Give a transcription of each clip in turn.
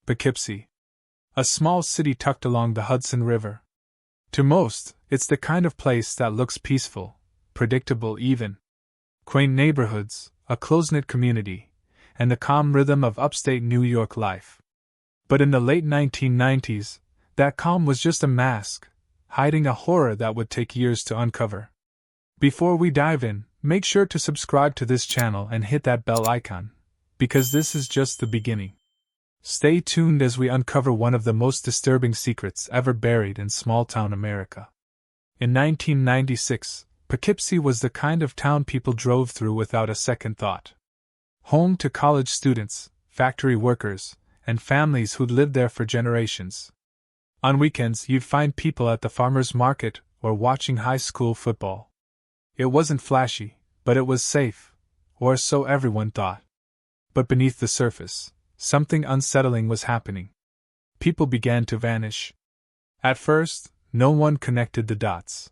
Poughkeepsie. A small city tucked along the Hudson River. To most, it's the kind of place that looks peaceful, predictable even. Quaint neighborhoods, a close-knit community, and the calm rhythm of upstate New York life. But in the late 1990s, that calm was just a mask, hiding a horror that would take years to uncover. Before we dive in, make sure to subscribe to this channel and hit that bell icon, because this is just the beginning. Stay tuned as we uncover one of the most disturbing secrets ever buried in small-town America. In 1996, Poughkeepsie was the kind of town people drove through without a second thought. Home to college students, factory workers, and families who'd lived there for generations. On weekends, you'd find people at the farmer's market or watching high school football. It wasn't flashy, but it was safe, or so everyone thought. But beneath the surface, something unsettling was happening. People began to vanish. At first, no one connected the dots.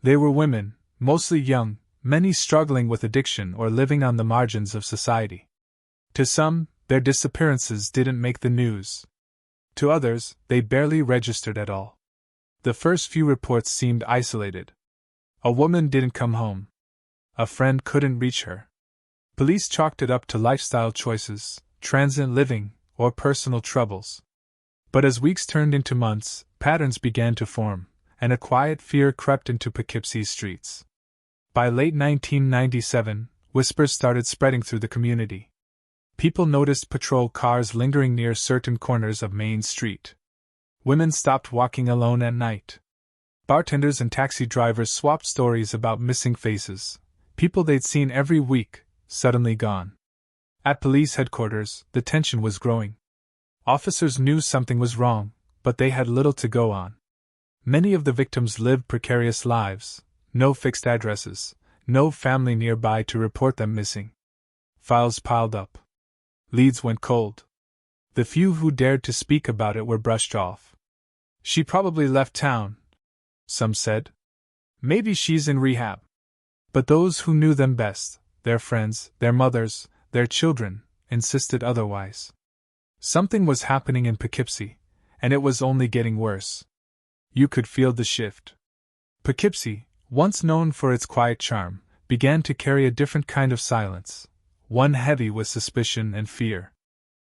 They were women, mostly young, many struggling with addiction or living on the margins of society. To some, their disappearances didn't make the news. To others, they barely registered at all. The first few reports seemed isolated. A woman didn't come home. A friend couldn't reach her. Police chalked it up to lifestyle choices, transient living, or personal troubles. But as weeks turned into months, patterns began to form, and a quiet fear crept into Poughkeepsie's streets. By late 1997, whispers started spreading through the community. People noticed patrol cars lingering near certain corners of Main Street. Women stopped walking alone at night. Bartenders and taxi drivers swapped stories about missing faces, people they'd seen every week, suddenly gone. At police headquarters, the tension was growing. Officers knew something was wrong, but they had little to go on. Many of the victims lived precarious lives, no fixed addresses, no family nearby to report them missing. Files piled up. Leads went cold. The few who dared to speak about it were brushed off. She probably left town, some said. Maybe she's in rehab. But those who knew them best, their friends, their mothers, their children, insisted otherwise. Something was happening in Poughkeepsie, and it was only getting worse. You could feel the shift. Poughkeepsie, once known for its quiet charm, began to carry a different kind of silence, one heavy with suspicion and fear.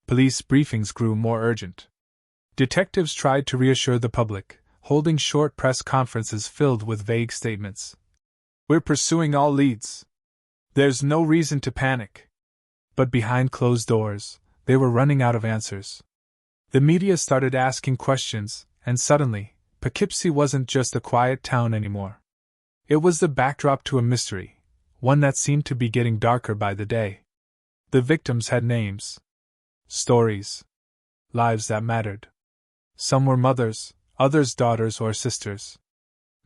Police briefings grew more urgent. Detectives tried to reassure the public, holding short press conferences filled with vague statements. "We're pursuing all leads. There's no reason to panic." But behind closed doors, they were running out of answers. The media started asking questions, and suddenly, Poughkeepsie wasn't just a quiet town anymore. It was the backdrop to a mystery, one that seemed to be getting darker by the day. The victims had names, stories, lives that mattered. Some were mothers, others daughters or sisters.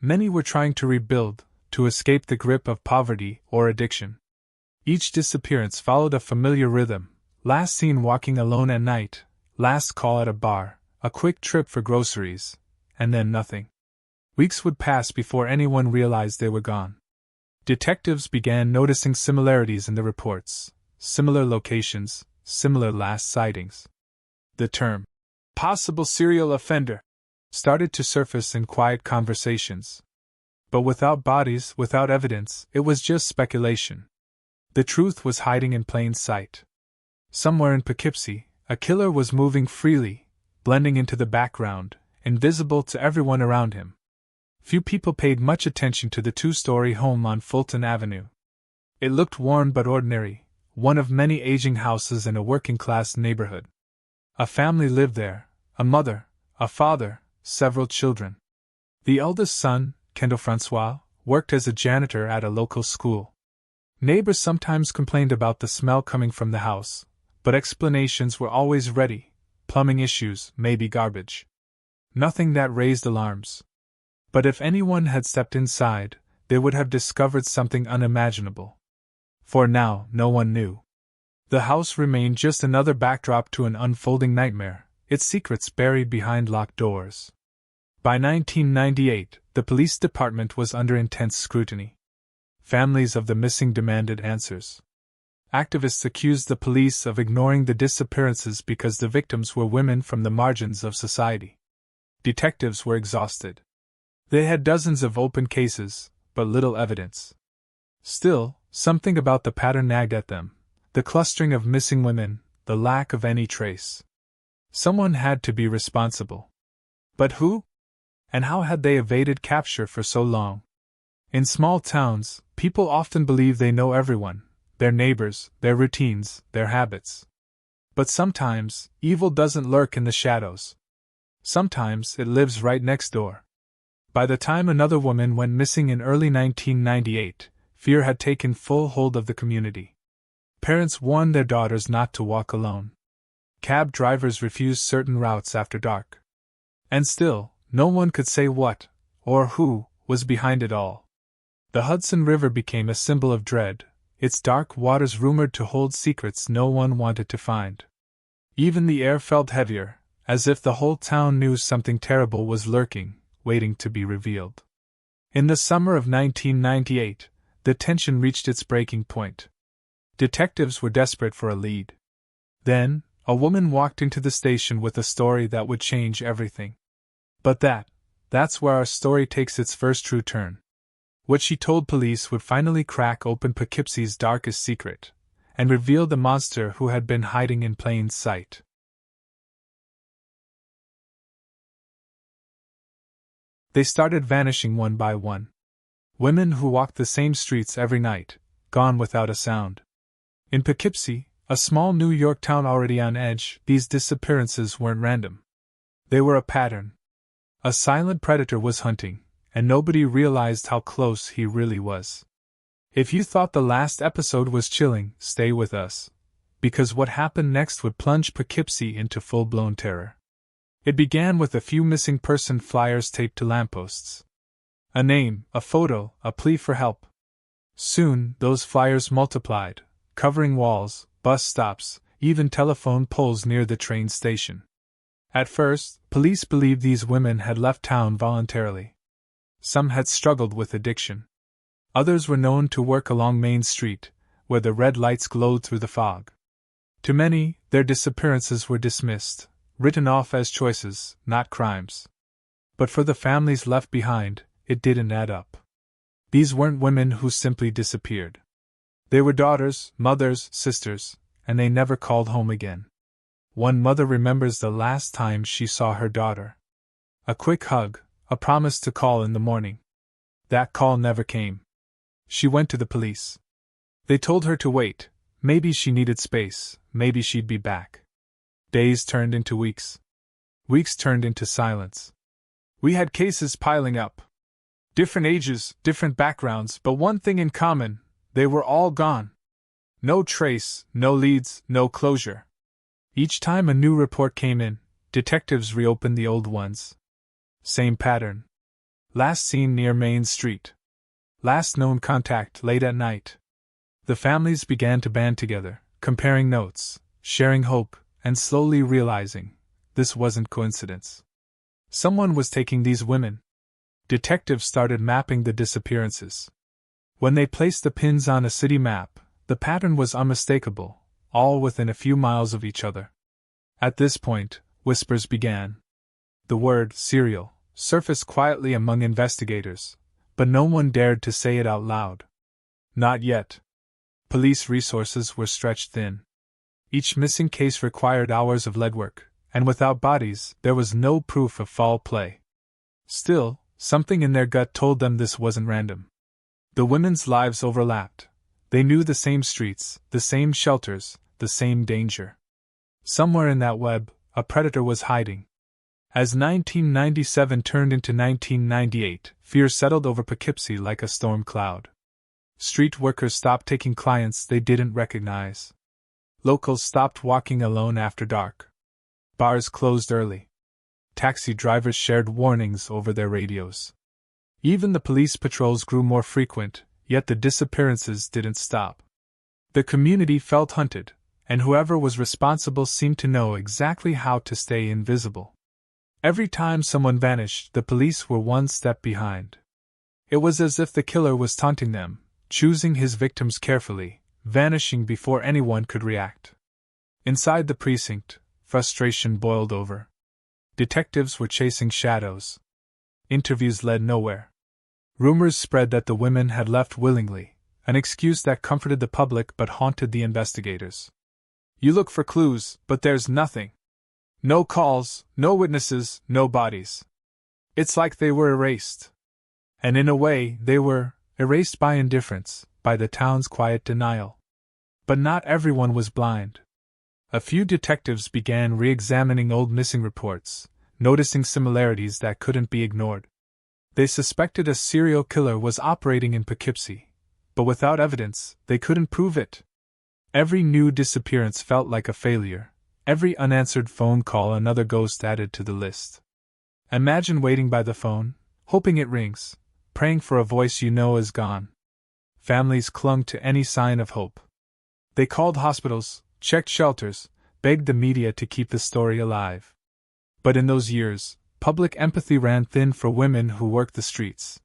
Many were trying to rebuild, to escape the grip of poverty or addiction. Each disappearance followed a familiar rhythm: last seen walking alone at night, last call at a bar, a quick trip for groceries, and then nothing. Weeks would pass before anyone realized they were gone. Detectives began noticing similarities in the reports, similar locations, similar last sightings. The term, possible serial offender, started to surface in quiet conversations. But without bodies, without evidence, it was just speculation. The truth was hiding in plain sight. Somewhere in Poughkeepsie, a killer was moving freely, blending into the background, invisible to everyone around him. Few people paid much attention to the two-story home on Fulton Avenue. It looked worn but ordinary, one of many aging houses in a working-class neighborhood. A family lived there, a mother, a father, several children. The eldest son, Kendall François, worked as a janitor at a local school. Neighbors sometimes complained about the smell coming from the house, but explanations were always ready: plumbing issues, maybe garbage. Nothing that raised alarms. But if anyone had stepped inside, they would have discovered something unimaginable. For now, no one knew. The house remained just another backdrop to an unfolding nightmare, its secrets buried behind locked doors. By 1998, the police department was under intense scrutiny. Families of the missing demanded answers. Activists accused the police of ignoring the disappearances because the victims were women from the margins of society. Detectives were exhausted. They had dozens of open cases, but little evidence. Still, something about the pattern nagged at them: the clustering of missing women, the lack of any trace. Someone had to be responsible. But who? And how had they evaded capture for so long? In small towns, people often believe they know everyone, their neighbors, their routines, their habits. But sometimes, evil doesn't lurk in the shadows. Sometimes it lives right next door. By the time another woman went missing in early 1998, fear had taken full hold of the community. Parents warned their daughters not to walk alone. Cab drivers refused certain routes after dark. And still, no one could say what, or who, was behind it all. The Hudson River became a symbol of dread, its dark waters rumored to hold secrets no one wanted to find. Even the air felt heavier, as if the whole town knew something terrible was lurking, waiting to be revealed. In the summer of 1998, the tension reached its breaking point. Detectives were desperate for a lead. Then, a woman walked into the station with a story that would change everything. But that's where our story takes its first true turn. What she told police would finally crack open Poughkeepsie's darkest secret, and reveal the monster who had been hiding in plain sight. They started vanishing one by one. Women who walked the same streets every night, gone without a sound. In Poughkeepsie, a small New York town already on edge, these disappearances weren't random. They were a pattern. A silent predator was hunting, and nobody realized how close he really was. If you thought the last episode was chilling, stay with us, because what happened next would plunge Poughkeepsie into full-blown terror. It began with a few missing person flyers taped to lampposts. A name, a photo, a plea for help. Soon, those flyers multiplied, covering walls, bus stops, even telephone poles near the train station. At first, police believed these women had left town voluntarily. Some had struggled with addiction. Others were known to work along Main Street, where the red lights glowed through the fog. To many, their disappearances were dismissed, written off as choices, not crimes. But for the families left behind, it didn't add up. These weren't women who simply disappeared. They were daughters, mothers, sisters, and they never called home again. One mother remembers the last time she saw her daughter. A quick hug, a promise to call in the morning. That call never came. She went to the police. They told her to wait, maybe she needed space, maybe she'd be back. Days turned into weeks. Weeks turned into silence. We had cases piling up. Different ages, different backgrounds, but one thing in common: they were all gone. No trace, no leads, no closure. Each time a new report came in, detectives reopened the old ones. Same pattern. Last seen near Main Street. Last known contact late at night. The families began to band together, comparing notes, sharing hope, and slowly realizing this wasn't coincidence. Someone was taking these women. Detectives started mapping the disappearances. When they placed the pins on a city map, the pattern was unmistakable, all within a few miles of each other. At this point, whispers began. The word serial surfaced quietly among investigators, but no one dared to say it out loud. Not yet. Police resources were stretched thin. Each missing case required hours of legwork, and without bodies, there was no proof of foul play. Still, something in their gut told them this wasn't random. The women's lives overlapped. They knew the same streets, the same shelters, the same danger. Somewhere in that web, a predator was hiding. As 1997 turned into 1998, fear settled over Poughkeepsie like a storm cloud. Street workers stopped taking clients they didn't recognize. Locals stopped walking alone after dark. Bars closed early. Taxi drivers shared warnings over their radios. Even the police patrols grew more frequent, yet the disappearances didn't stop. The community felt hunted, and whoever was responsible seemed to know exactly how to stay invisible. Every time someone vanished, the police were one step behind. It was as if the killer was taunting them, choosing his victims carefully, vanishing before anyone could react. Inside the precinct, frustration boiled over. Detectives were chasing shadows. Interviews led nowhere. Rumors spread that the women had left willingly, an excuse that comforted the public but haunted the investigators. You look for clues, but there's nothing. No calls, no witnesses, no bodies. It's like they were erased. And in a way, they were erased by indifference, by the town's quiet denial. But not everyone was blind. A few detectives began re-examining old missing reports, noticing similarities that couldn't be ignored. They suspected a serial killer was operating in Poughkeepsie, but without evidence, they couldn't prove it. Every new disappearance felt like a failure, every unanswered phone call another ghost added to the list. Imagine waiting by the phone, hoping it rings, praying for a voice you know is gone. Families clung to any sign of hope. They called hospitals, checked shelters, begged the media to keep the story alive. But in those years, public empathy ran thin for women who worked the streets.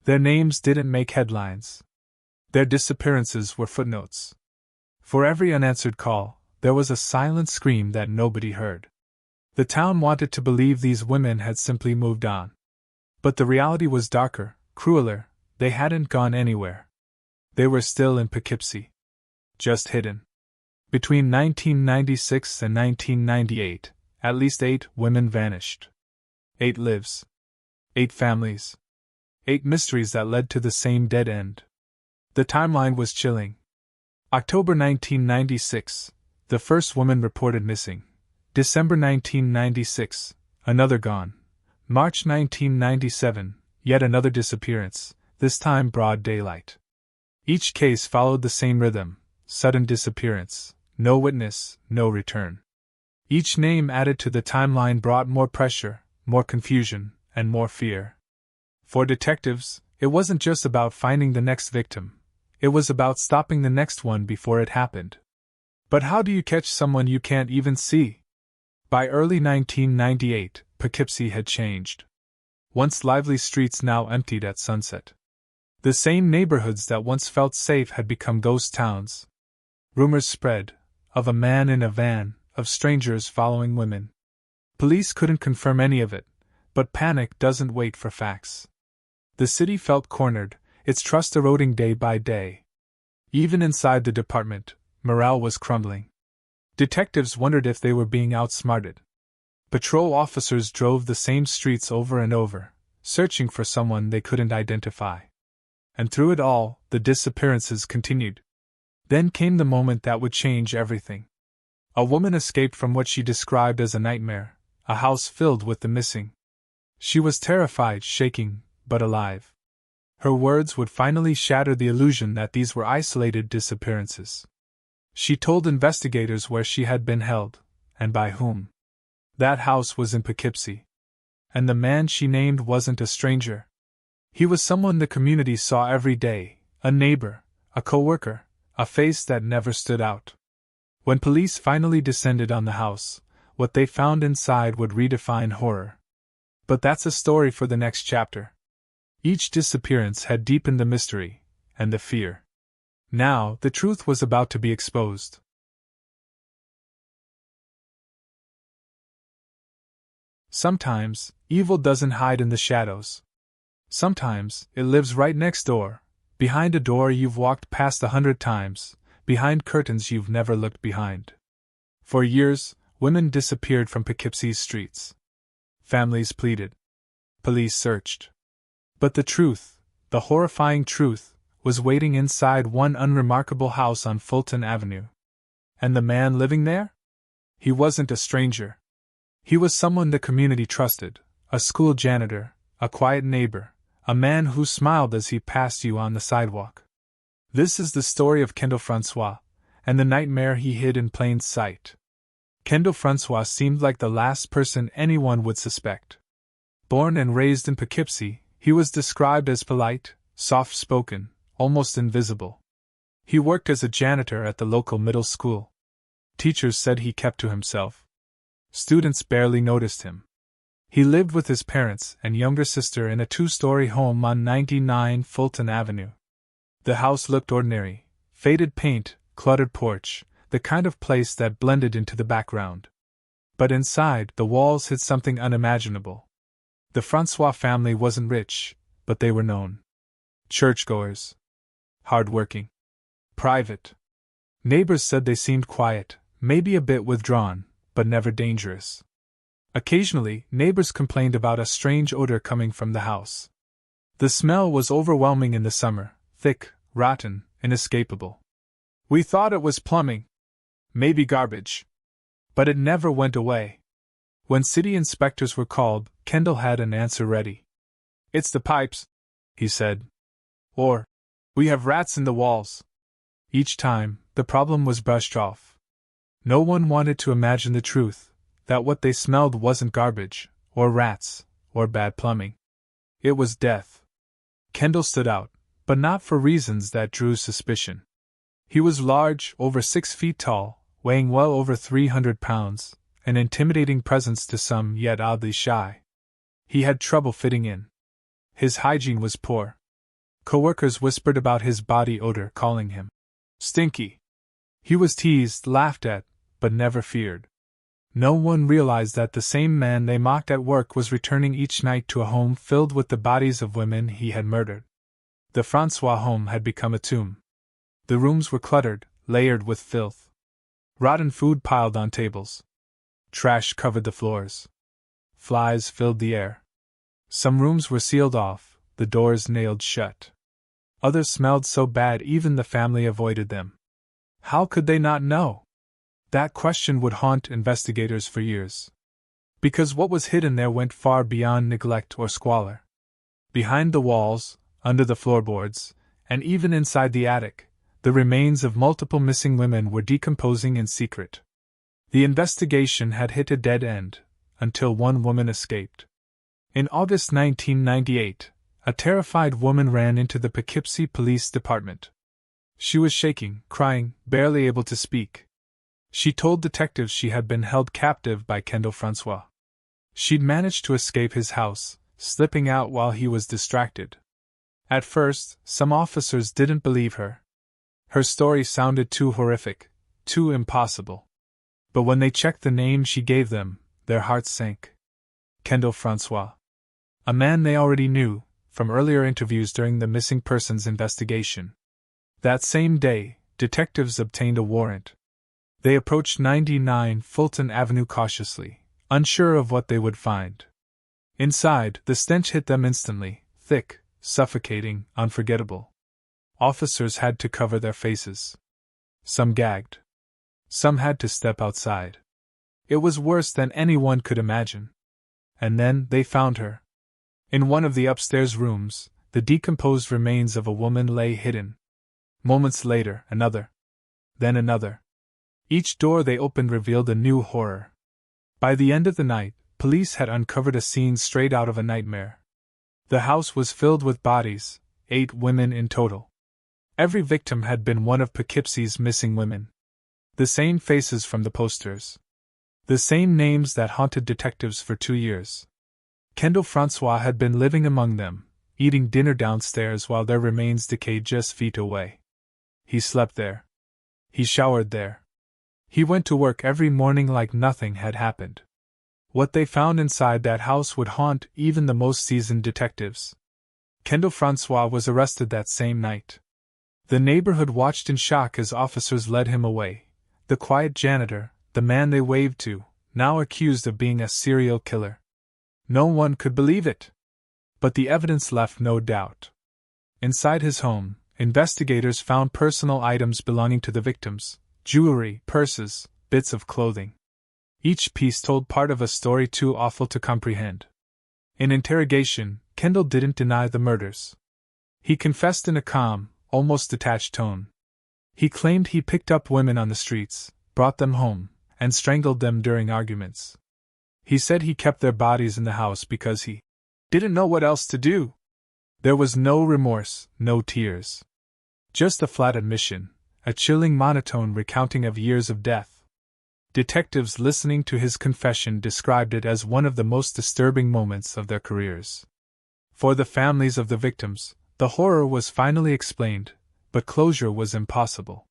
Their names didn't make headlines. Their disappearances were footnotes. For every unanswered call, there was a silent scream that nobody heard. The town wanted to believe these women had simply moved on. But the reality was darker, crueler. They hadn't gone anywhere. They were still in Poughkeepsie. Just hidden. Between 1996 and 1998, at least 8 women vanished. 8 lives. 8 families. 8 mysteries that led to the same dead end. The timeline was chilling. October 1996, the first woman reported missing. December 1996, another gone. March 1997, yet another disappearance, this time broad daylight. Each case followed the same rhythm: sudden disappearance, no witness, no return. Each name added to the timeline brought more pressure, more confusion, and more fear. For detectives, it wasn't just about finding the next victim. It was about stopping the next one before it happened. But how do you catch someone you can't even see? By early 1998, Poughkeepsie had changed. Once lively streets now emptied at sunset. The same neighborhoods that once felt safe had become ghost towns. Rumors spread, of a man in a van, of strangers following women. Police couldn't confirm any of it, but panic doesn't wait for facts. The city felt cornered, its trust eroding day by day. Even inside the department, morale was crumbling. Detectives wondered if they were being outsmarted. Patrol officers drove the same streets over and over, searching for someone they couldn't identify. And through it all, the disappearances continued. Then came the moment that would change everything. A woman escaped from what she described as a nightmare, a house filled with the missing. She was terrified, shaking, but alive. Her words would finally shatter the illusion that these were isolated disappearances. She told investigators where she had been held, and by whom. That house was in Poughkeepsie. And the man she named wasn't a stranger. He was someone the community saw every day, a neighbor, a co-worker, a face that never stood out. When police finally descended on the house, what they found inside would redefine horror. But that's a story for the next chapter. Each disappearance had deepened the mystery, and the fear. Now, the truth was about to be exposed. Sometimes, evil doesn't hide in the shadows. Sometimes, it lives right next door, behind a door you've walked past 100 times, behind curtains you've never looked behind. For years, women disappeared from Poughkeepsie's streets. Families pleaded. Police searched. But the truth, the horrifying truth, was waiting inside one unremarkable house on Fulton Avenue. And the man living there? He wasn't a stranger. He was someone the community trusted, a school janitor, a quiet neighbor, a man who smiled as he passed you on the sidewalk. This is the story of Kendall François, and the nightmare he hid in plain sight. Kendall François seemed like the last person anyone would suspect. Born and raised in Poughkeepsie, he was described as polite, soft-spoken, almost invisible. He worked as a janitor at the local middle school. Teachers said he kept to himself. Students barely noticed him. He lived with his parents and younger sister in a 2-story home on 99 Fulton Avenue. The house looked ordinary, Faded paint, cluttered porch, the kind of place that blended into the background. But inside, the walls hid something unimaginable. The François family wasn't rich, but they were known. Churchgoers. Hard-working. Private. Neighbors said they seemed quiet, maybe a bit withdrawn, but never dangerous. Occasionally, neighbors complained about a strange odor coming from the house. The smell was overwhelming in the summer, thick, rotten, inescapable. We thought it was plumbing. Maybe garbage. But it never went away. When city inspectors were called, Kendall had an answer ready. "It's the pipes," he said. Or, "We have rats in the walls." Each time, the problem was brushed off. No one wanted to imagine the truth, that what they smelled wasn't garbage, or rats, or bad plumbing. It was death. Kendall stood out, but not for reasons that drew suspicion. He was large, over 6 feet tall, weighing well over 300 pounds, an intimidating presence to some yet oddly shy. He had trouble fitting in. His hygiene was poor. Coworkers whispered about his body odor, calling him stinky. He was teased, laughed at, but never feared. No one realized that the same man they mocked at work was returning each night to a home filled with the bodies of women he had murdered. The François home had become a tomb. The rooms were cluttered, layered with filth. Rotten food piled on tables. Trash covered the floors. Flies filled the air. Some rooms were sealed off, the doors nailed shut. Others smelled so bad even the family avoided them. How could they not know? That question would haunt investigators for years. Because what was hidden there went far beyond neglect or squalor. Behind the walls, under the floorboards, and even inside the attic, the remains of multiple missing women were decomposing in secret. The investigation had hit a dead end, until one woman escaped. In August 1998, a terrified woman ran into the Poughkeepsie Police Department. She was shaking, crying, barely able to speak. She told detectives she had been held captive by Kendall François. She'd managed to escape his house, slipping out while he was distracted. At first, some officers didn't believe her. Her story sounded too horrific, too impossible. But when they checked the name she gave them, their hearts sank. Kendall François. A man they already knew, from earlier interviews during the missing persons investigation. That same day, detectives obtained a warrant. They approached 99 Fulton Avenue cautiously, unsure of what they would find. Inside, the stench hit them instantly, thick, suffocating, unforgettable. Officers had to cover their faces. Some gagged. Some had to step outside. It was worse than anyone could imagine. And then they found her. In one of the upstairs rooms, the decomposed remains of a woman lay hidden. Moments later, another. Then another. Each door they opened revealed a new horror. By the end of the night, police had uncovered a scene straight out of a nightmare. The house was filled with bodies, 8 women in total. Every victim had been one of Poughkeepsie's missing women. The same faces from the posters. The same names that haunted detectives for 2 years. Kendall François had been living among them, eating dinner downstairs while their remains decayed just feet away. He slept there. He showered there. He went to work every morning like nothing had happened. What they found inside that house would haunt even the most seasoned detectives. Kendall François was arrested that same night. The neighborhood watched in shock as officers led him away. The quiet janitor, the man they waved to, now accused of being a serial killer. No one could believe it. But the evidence left no doubt. Inside his home, investigators found personal items belonging to the victims, jewelry, purses, bits of clothing. Each piece told part of a story too awful to comprehend. In interrogation, Kendall didn't deny the murders. He confessed in a calm, almost detached tone. He claimed he picked up women on the streets, brought them home, and strangled them during arguments. He said he kept their bodies in the house because he didn't know what else to do. There was no remorse, no tears. Just a flat admission, a chilling monotone recounting of years of death. Detectives listening to his confession described it as one of the most disturbing moments of their careers. For the families of the victims, the horror was finally explained. but closure was impossible.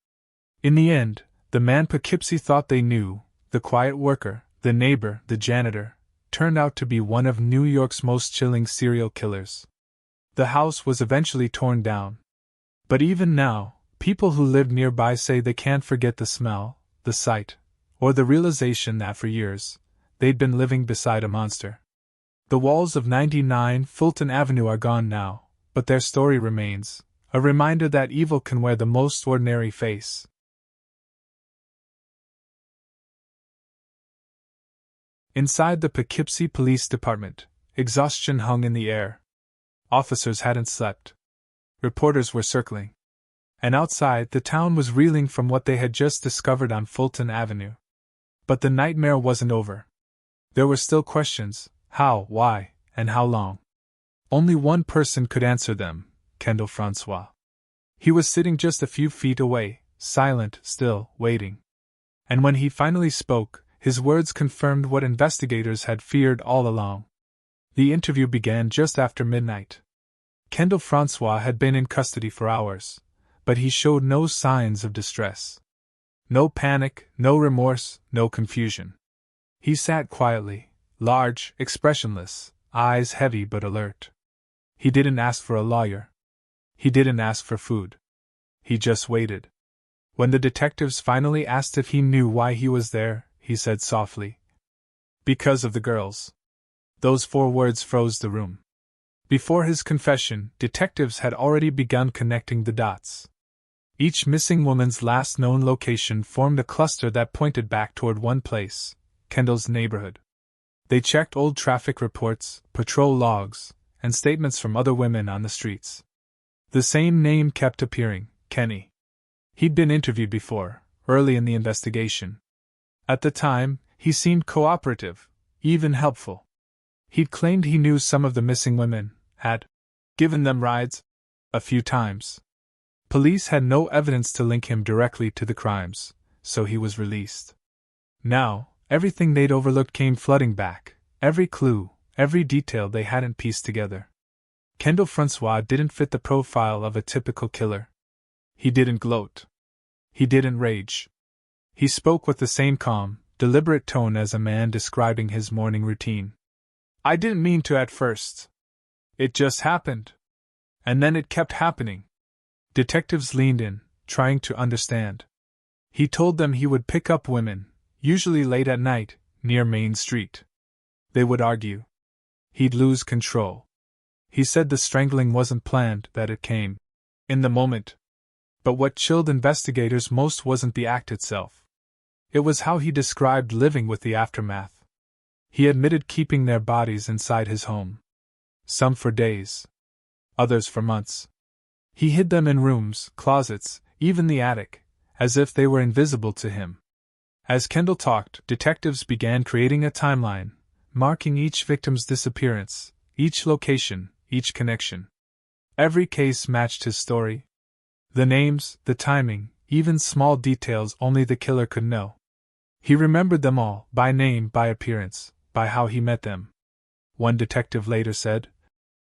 In the end, the man Poughkeepsie thought they knew, the quiet worker, the neighbor, the janitor, turned out to be one of New York's most chilling serial killers. The house was eventually torn down. But even now, people who lived nearby say they can't forget the smell, the sight, or the realization that for years, they'd been living beside a monster. The walls of 99 Fulton Avenue are gone now, but their story remains, a reminder that evil can wear the most ordinary face. Inside the Poughkeepsie Police Department, exhaustion hung in the air. Officers hadn't slept. Reporters were circling. And outside, the town was reeling from what they had just discovered on Fulton Avenue. But the nightmare wasn't over. There were still questions: how, why, and how long. Only one person could answer them: Kendall François. He was sitting just a few feet away, silent, still, waiting. And when he finally spoke, his words confirmed what investigators had feared all along. The interview began just after midnight. Kendall François had been in custody for hours, but he showed no signs of distress. No panic, no remorse, no confusion. He sat quietly, large, expressionless, eyes heavy but alert. He didn't ask for a lawyer. He didn't ask for food. He just waited. When the detectives finally asked if he knew why he was there, he said softly, "Because of the girls." Those 4 words froze the room. Before his confession, detectives had already begun connecting the dots. Each missing woman's last known location formed a cluster that pointed back toward one place: Kendall's neighborhood. They checked old traffic reports, patrol logs, and statements from other women on the streets. The same name kept appearing: Kenny. He'd been interviewed before, early in the investigation. At the time, he seemed cooperative, even helpful. He'd claimed he knew some of the missing women, had given them rides a few times. Police had no evidence to link him directly to the crimes, so he was released. Now, everything they'd overlooked came flooding back, every clue, every detail they hadn't pieced together. Kendall François didn't fit the profile of a typical killer. He didn't gloat. He didn't rage. He spoke with the same calm, deliberate tone as a man describing his morning routine. "I didn't mean to at first. It just happened. And then it kept happening." Detectives leaned in, trying to understand. He told them he would pick up women, usually late at night, near Main Street. They would argue. He'd lose control. He said the strangling wasn't planned, that it came in the moment. But what chilled investigators most wasn't the act itself. It was how he described living with the aftermath. He admitted keeping their bodies inside his home. Some for days. Others for months. He hid them in rooms, closets, even the attic, as if they were invisible to him. As Kendall talked, detectives began creating a timeline, marking each victim's disappearance, each location, each connection. Every case matched his story. The names, the timing, even small details only the killer could know. He remembered them all, by name, by appearance, by how he met them. One detective later said,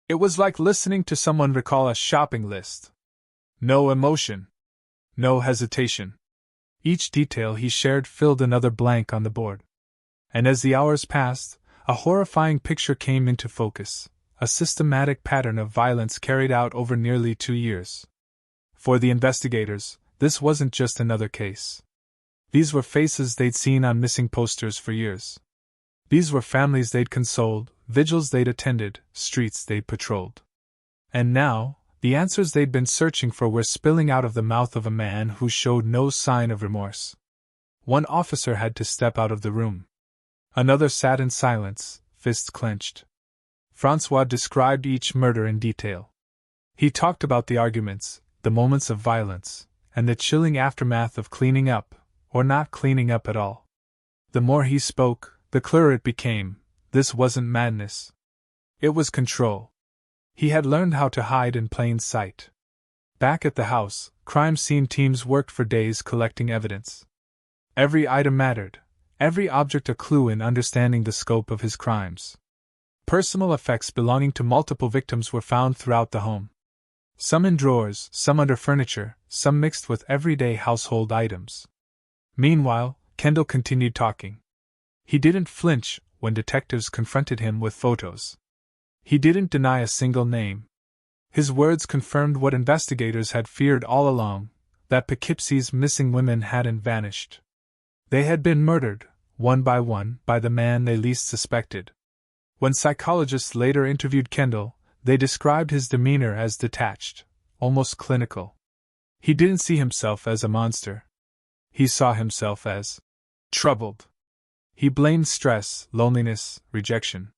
"It was like listening to someone recall a shopping list. No emotion. No hesitation." Each detail he shared filled another blank on the board. And as the hours passed, a horrifying picture came into focus, a systematic pattern of violence carried out over nearly 2 years. For the investigators, this wasn't just another case. These were faces they'd seen on missing posters for years. These were families they'd consoled, vigils they'd attended, streets they'd patrolled. And now, the answers they'd been searching for were spilling out of the mouth of a man who showed no sign of remorse. One officer had to step out of the room. Another sat in silence, fists clenched. François described each murder in detail. He talked about the arguments, the moments of violence, and the chilling aftermath of cleaning up, or not cleaning up at all. The more he spoke, the clearer it became: this wasn't madness. It was control. He had learned how to hide in plain sight. Back at the house, crime scene teams worked for days collecting evidence. Every item mattered, every object a clue in understanding the scope of his crimes. Personal effects belonging to multiple victims were found throughout the home. Some in drawers, some under furniture, some mixed with everyday household items. Meanwhile, Kendall continued talking. He didn't flinch when detectives confronted him with photos. He didn't deny a single name. His words confirmed what investigators had feared all along, that Poughkeepsie's missing women hadn't vanished. They had been murdered, one, by the man they least suspected. When psychologists later interviewed Kendall, they described his demeanor as detached, almost clinical. He didn't see himself as a monster. He saw himself as troubled. He blamed stress, loneliness, rejection.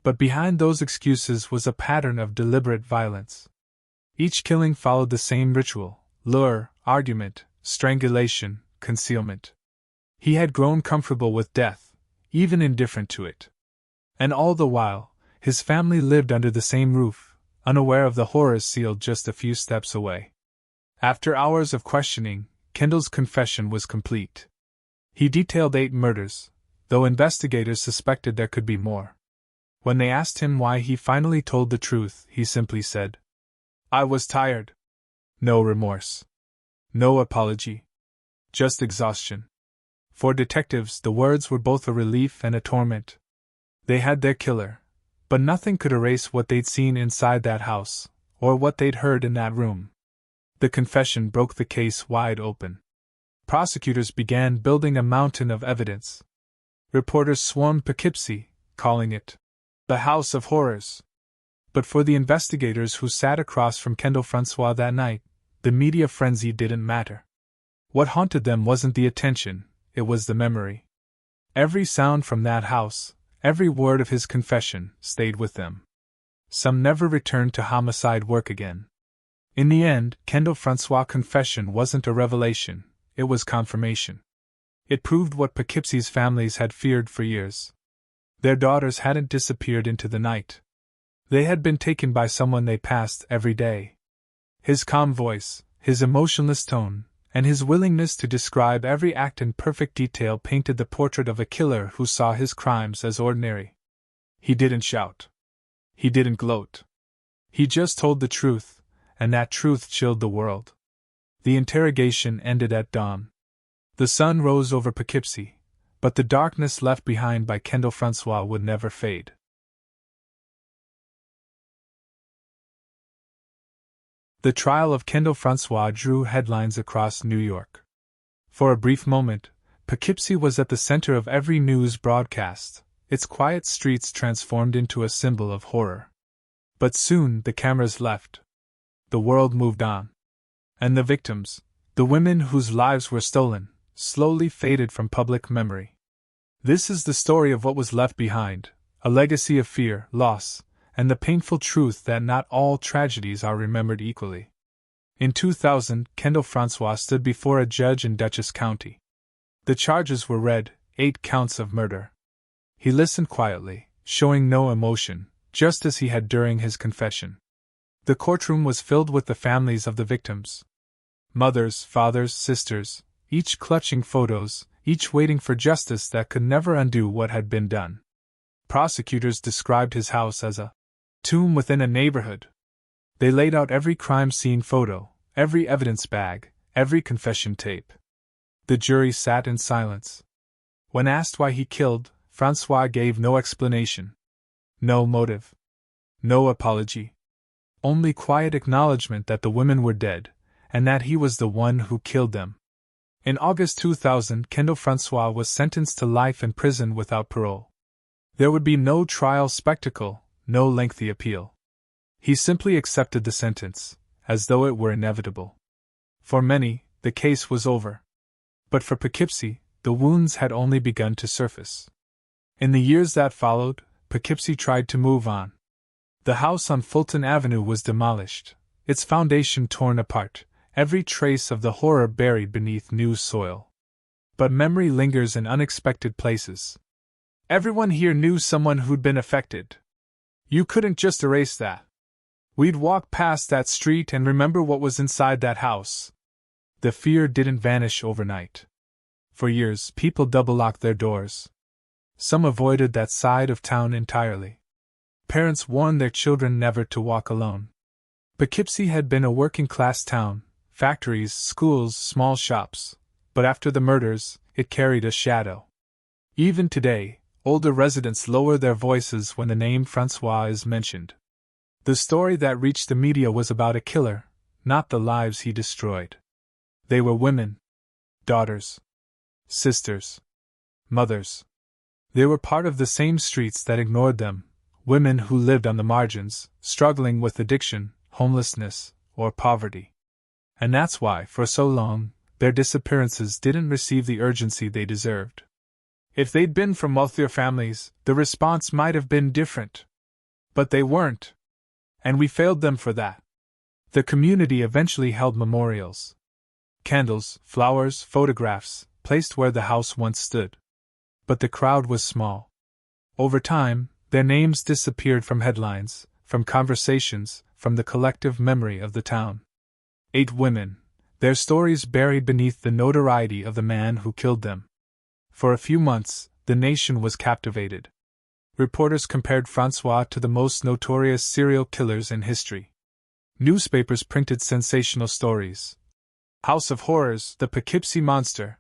But behind those excuses was a pattern of deliberate violence. Each killing followed the same ritual: lure, argument, strangulation, concealment. He had grown comfortable with death, even indifferent to it. And all the while, his family lived under the same roof, unaware of the horrors sealed just a few steps away. After hours of questioning, Kendall's confession was complete. He detailed 8 murders, though investigators suspected there could be more. When they asked him why he finally told the truth, he simply said, "I was tired." No remorse. No apology. Just exhaustion. For detectives, the words were both a relief and a torment. They had their killer, but nothing could erase what they'd seen inside that house, or what they'd heard in that room. The confession broke the case wide open. Prosecutors began building a mountain of evidence. Reporters swarmed Poughkeepsie, calling it the House of Horrors. But for the investigators who sat across from Kendall François that night, the media frenzy didn't matter. What haunted them wasn't the attention, it was the memory. Every sound from that house, every word of his confession, stayed with them. Some never returned to homicide work again. In the end, Kendall François' confession wasn't a revelation, it was confirmation. It proved what Poughkeepsie's families had feared for years. Their daughters hadn't disappeared into the night. They had been taken by someone they passed every day. His calm voice, his emotionless tone, and his willingness to describe every act in perfect detail painted the portrait of a killer who saw his crimes as ordinary. He didn't shout. He didn't gloat. He just told the truth, and that truth chilled the world. The interrogation ended at dawn. The sun rose over Poughkeepsie, but the darkness left behind by Kendall François would never fade. The trial of Kendall François drew headlines across New York. For a brief moment, Poughkeepsie was at the center of every news broadcast, its quiet streets transformed into a symbol of horror. But soon the cameras left. The world moved on. And the victims, the women whose lives were stolen, slowly faded from public memory. This is the story of what was left behind, a legacy of fear, loss, and the painful truth that not all tragedies are remembered equally. In 2000, Kendall François stood before a judge in Dutchess County. The charges were read, 8 counts of murder. He listened quietly, showing no emotion, just as he had during his confession. The courtroom was filled with the families of the victims. Mothers, fathers, sisters, each clutching photos, each waiting for justice that could never undo what had been done. Prosecutors described his house as a tomb within a neighborhood. They laid out every crime scene photo, every evidence bag, every confession tape. The jury sat in silence. When asked why he killed, François gave no explanation. No motive. No apology. Only quiet acknowledgement that the women were dead, and that he was the one who killed them. In August 2000, Kendall François was sentenced to life in prison without parole. There would be no trial spectacle, no lengthy appeal. He simply accepted the sentence, as though it were inevitable. For many, the case was over. But for Poughkeepsie, the wounds had only begun to surface. In the years that followed, Poughkeepsie tried to move on. The house on Fulton Avenue was demolished, its foundation torn apart, every trace of the horror buried beneath new soil. But memory lingers in unexpected places. Everyone here knew someone who'd been affected. You couldn't just erase that. We'd walk past that street and remember what was inside that house. The fear didn't vanish overnight. For years, people double-locked their doors. Some avoided that side of town entirely. Parents warned their children never to walk alone. Poughkeepsie had been a working-class town, factories, schools, small shops, but after the murders, it carried a shadow. Even today, older residents lower their voices when the name François is mentioned. The story that reached the media was about a killer, not the lives he destroyed. They were women, daughters, sisters, mothers. They were part of the same streets that ignored them, women who lived on the margins, struggling with addiction, homelessness, or poverty. And that's why, for so long, their disappearances didn't receive the urgency they deserved. If they'd been from wealthier families, the response might have been different. But they weren't. And we failed them for that. The community eventually held memorials. Candles, flowers, photographs, placed where the house once stood. But the crowd was small. Over time, their names disappeared from headlines, from conversations, from the collective memory of the town. 8 women, their stories buried beneath the notoriety of the man who killed them. For a few months, the nation was captivated. Reporters compared François to the most notorious serial killers in history. Newspapers printed sensational stories. House of Horrors, the Poughkeepsie Monster.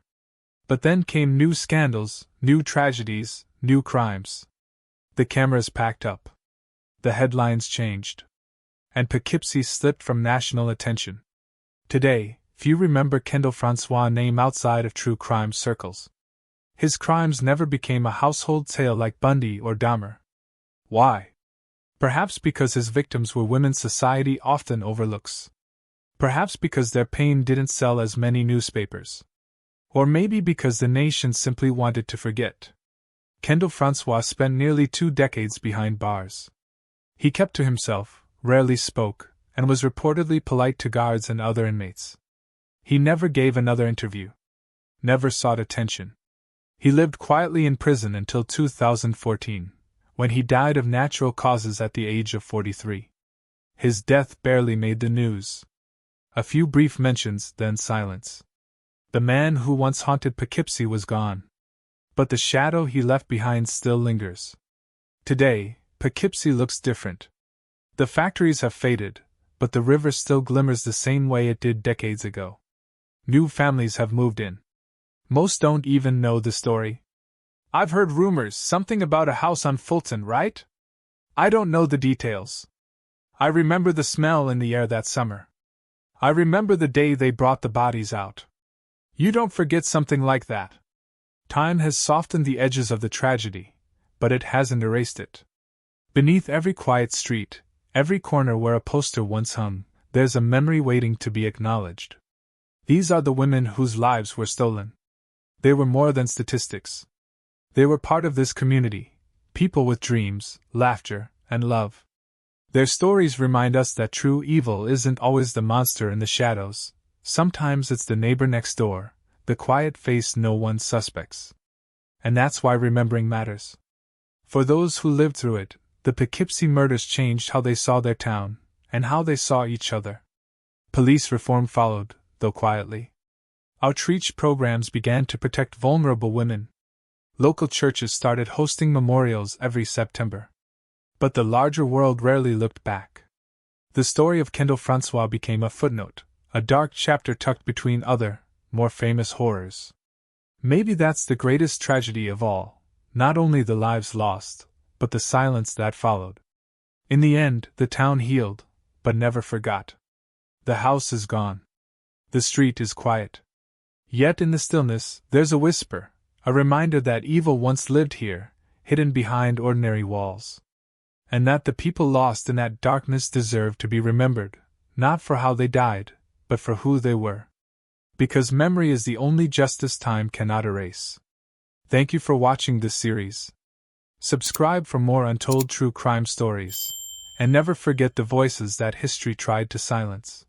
But then came new scandals, new tragedies, new crimes. The cameras packed up. The headlines changed. And Poughkeepsie slipped from national attention. Today, few remember Kendall François' name outside of true crime circles. His crimes never became a household tale like Bundy or Dahmer. Why? Perhaps because his victims were women society often overlooks. Perhaps because their pain didn't sell as many newspapers. Or maybe because the nation simply wanted to forget. Kendall François spent nearly 2 decades behind bars. He kept to himself, rarely spoke, and was reportedly polite to guards and other inmates. He never gave another interview. Never sought attention. He lived quietly in prison until 2014, when he died of natural causes at the age of 43. His death barely made the news. A few brief mentions, then silence. The man who once haunted Poughkeepsie was gone. But the shadow he left behind still lingers. Today, Poughkeepsie looks different. The factories have faded, but the river still glimmers the same way it did decades ago. New families have moved in. Most don't even know the story. I've heard rumors, something about a house on Fulton, right? I don't know the details. I remember the smell in the air that summer. I remember the day they brought the bodies out. You don't forget something like that. Time has softened the edges of the tragedy, but it hasn't erased it. Beneath every quiet street, every corner where a poster once hung, there's a memory waiting to be acknowledged. These are the women whose lives were stolen. They were more than statistics. They were part of this community, people with dreams, laughter, and love. Their stories remind us that true evil isn't always the monster in the shadows. Sometimes it's the neighbor next door, the quiet face no one suspects. And that's why remembering matters. For those who lived through it, the Poughkeepsie murders changed how they saw their town, and how they saw each other. Police reform followed, though quietly. Outreach programs began to protect vulnerable women. Local churches started hosting memorials every September. But the larger world rarely looked back. The story of Kendall François became a footnote, a dark chapter tucked between other, more famous horrors. Maybe that's the greatest tragedy of all, not only the lives lost, but the silence that followed. In the end, the town healed, but never forgot. The house is gone. The street is quiet. Yet in the stillness, there's a whisper, a reminder that evil once lived here, hidden behind ordinary walls. And that the people lost in that darkness deserve to be remembered, not for how they died, but for who they were. Because memory is the only justice time cannot erase. Thank you for watching this series. Subscribe for more untold true crime stories. And never forget the voices that history tried to silence.